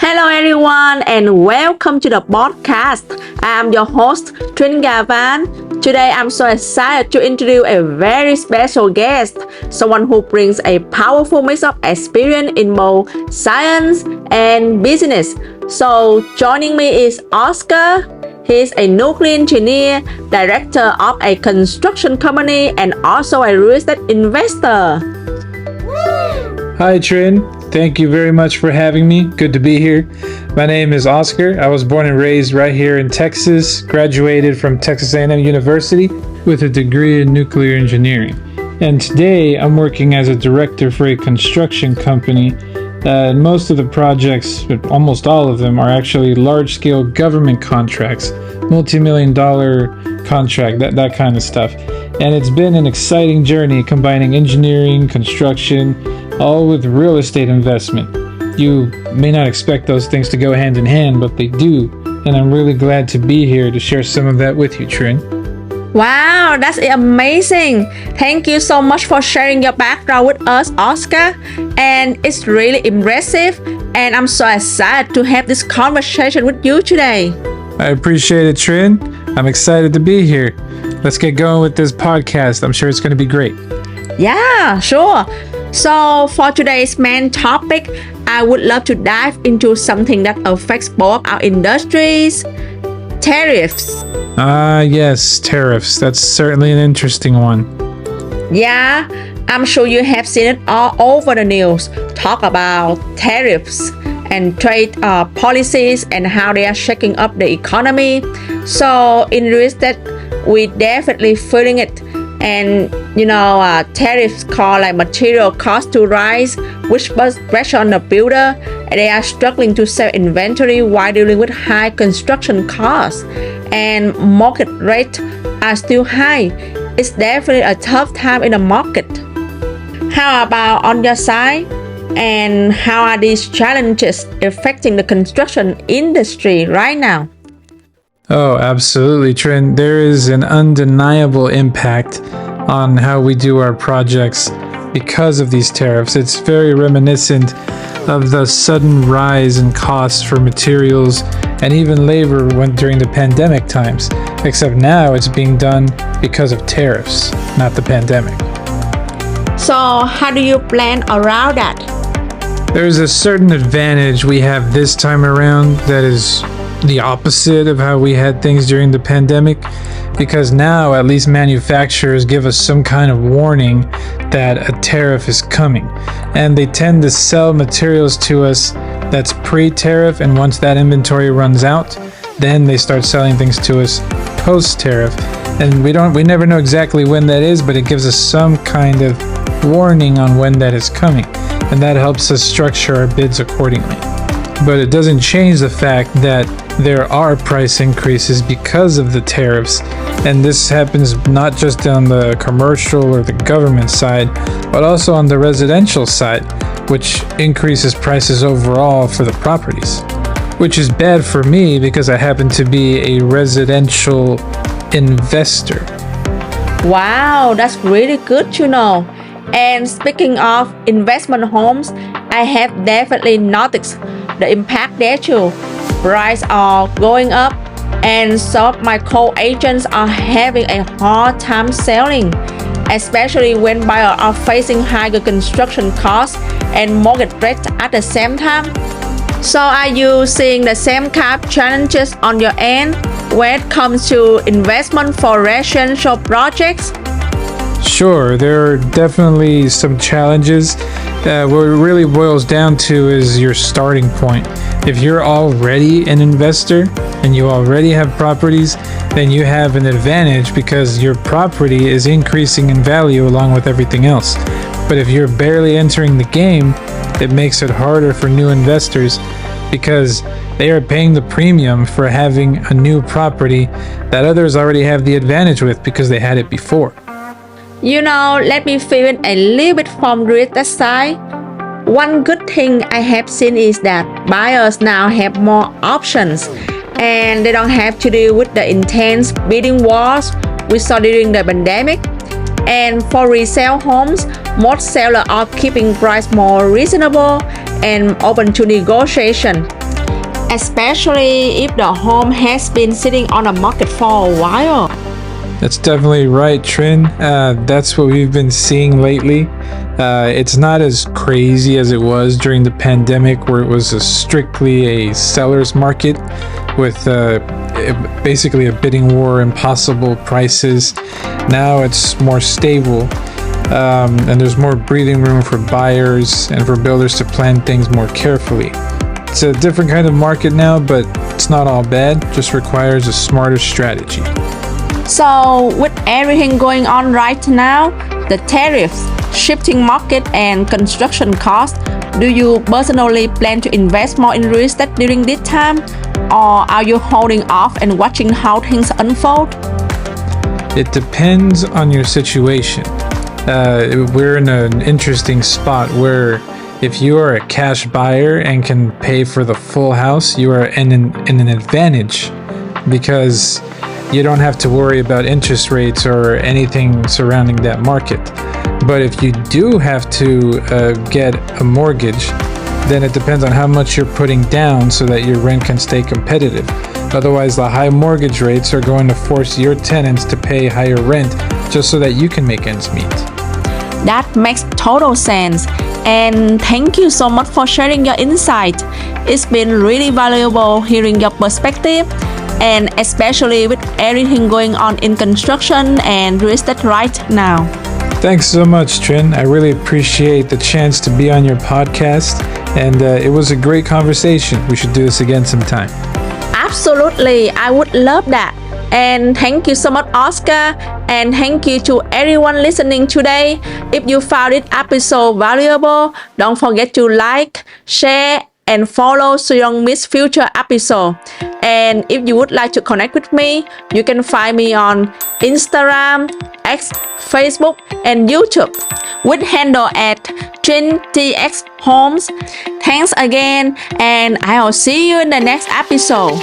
Hello everyone and welcome to the podcast. I'm your host Trinh Gavan. Today I'm so excited to introduce a very special guest, someone who brings a powerful mix of experience in both science and business. So joining me is Oscar. He's a nuclear engineer, director of a construction company, and also a real estate investor. Hi Trin, thank you very much for having me. Good to be here. My name is Oscar. I was born and raised right here in Texas, graduated from Texas A&M University with a degree in nuclear engineering. And today I'm working as a director for a construction company. Most of the projects, almost all of them, are actually large-scale government contracts, multi-million-dollar contract, that kind of stuff. And it's been an exciting journey combining engineering, construction, all with real estate investment. You may not expect those things to go hand in hand, but they do. And I'm really glad to be here to share some of that with you, Trin. Wow, that's amazing. Thank you so much for sharing your background with us, Oscar. And it's really impressive. And I'm so excited to have this conversation with you today. I appreciate it, Trin. I'm excited to be here. Let's get going with this podcast. I'm sure it's going to be great. Yeah, sure. So for today's main topic, I would love to dive into something that affects both our industries, tariffs. Yes, tariffs. That's certainly an interesting one. Yeah, I'm sure you have seen it all over the news. Talk about tariffs and trade policies and how they are shaking up the economy. So in real estate, we definitely feeling it. And tariffs cause like material costs to rise, which puts pressure on the builder. They are struggling to sell inventory while dealing with high construction costs, and market rates are still high. It's definitely a tough time in the market. How about on your side? And how are these challenges affecting the construction industry right now? Oh, absolutely, Trin. There is an undeniable impact on how we do our projects because of these tariffs. It's very reminiscent of the sudden rise in costs for materials and even labor during the pandemic times, except now it's being done because of tariffs, not the pandemic. So how do you plan around that? There's a certain advantage we have this time around that is the opposite of how we had things during the pandemic, because now at least manufacturers give us some kind of warning that a tariff is coming, and they tend to sell materials to us that's pre-tariff, and once that inventory runs out, then they start selling things to us post-tariff, and we never know exactly when that is, but it gives us some kind of warning on when that is coming, and that helps us structure our bids accordingly. But it doesn't change the fact that there are price increases because of the tariffs, and this happens not just on the commercial or the government side, but also on the residential side, which increases prices overall for the properties, which is bad for me because I happen to be a residential investor. Wow, that's really good to know. And speaking of investment homes, I have definitely noticed the impact there too. Prices are going up, and some of my co-agents are having a hard time selling, especially when buyers are facing higher construction costs and mortgage rates at the same time. So are you seeing the same kind of challenges on your end when it comes to investment for residential projects? Sure, there are definitely some challenges. What it really boils down to is your starting point. If you're already an investor and you already have properties, then you have an advantage because your property is increasing in value along with everything else. But if you're barely entering the game, it makes it harder for new investors because they are paying the premium for having a new property that others already have the advantage with because they had it before. Let me fill in a little bit from real estate side. One good thing I have seen is that buyers now have more options and they don't have to deal with the intense bidding wars we saw during the pandemic. And for resale homes, most sellers are keeping price more reasonable and open to negotiation. especially if the home has been sitting on the market for a while. That's definitely right, Trin. That's what we've been seeing lately. It's not as crazy as it was during the pandemic, where it was strictly a seller's market with basically a bidding war, impossible prices. Now it's more stable, and there's more breathing room for buyers and for builders to plan things more carefully. It's a different kind of market now, but it's not all bad, just requires a smarter strategy. So, with everything going on right now, the tariffs, shifting market, and construction costs, do you personally plan to invest more in real estate during this time? Or are you holding off and watching how things unfold? It depends on your situation. We're in an interesting spot where if you are a cash buyer and can pay for the full house, you are in an advantage because you don't have to worry about interest rates or anything surrounding that market. But if you do have to get a mortgage, then it depends on how much you're putting down so that your rent can stay competitive. Otherwise, the high mortgage rates are going to force your tenants to pay higher rent just so that you can make ends meet. That makes total sense. And thank you so much for sharing your insight. It's been really valuable hearing your perspective, and especially with everything going on in construction and real estate right now. Thanks so much, Trin. I really appreciate the chance to be on your podcast, and it was a great conversation. We should do this again sometime. Absolutely, I would love that. And thank you so much, Oscar. And thank you to everyone listening today. If you found this episode valuable, don't forget to like, share, and follow so you don't miss future episodes. And if you would like to connect with me, you can find me on Instagram, X, Facebook, and YouTube with handle at @TrinTX Homes. Thanks again, and I'll see you in the next episode.